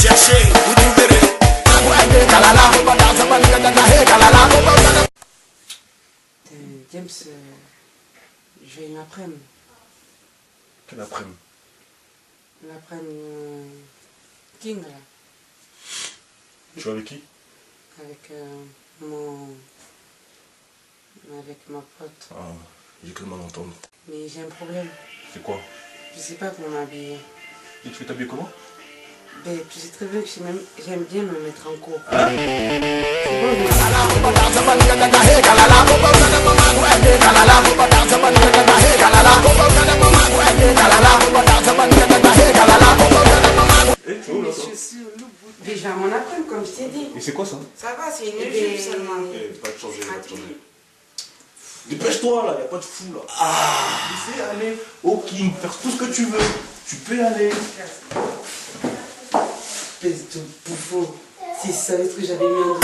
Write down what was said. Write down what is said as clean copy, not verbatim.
Cherchez, vous trouverez. James, j'ai une après-midi. Quelle après-midi? L'après-midi King là. Tu vas avec qui? Avec ma pote. Ah, j'ai que le mal entendre. Mais j'ai un problème. C'est quoi? Je sais pas comment m'habiller. Et tu veux t'habiller comment? Ben, tu sais très bien que j'aime bien me mettre en cours. Hein? C'est bon, Eh, tu es où là, toi? déjà mon après-midi, comme je t'ai dit. Et c'est quoi ça? Ça va, c'est une jupe seulement. Eh, va te changer, va te changer. Dépêche-toi là, y'a pas de fou là. Ah! Tu sais aller au King, faire tout ce que tu veux. Tu peux y aller. Espèce de bouffon. Si ça savait ce que j'avais mis en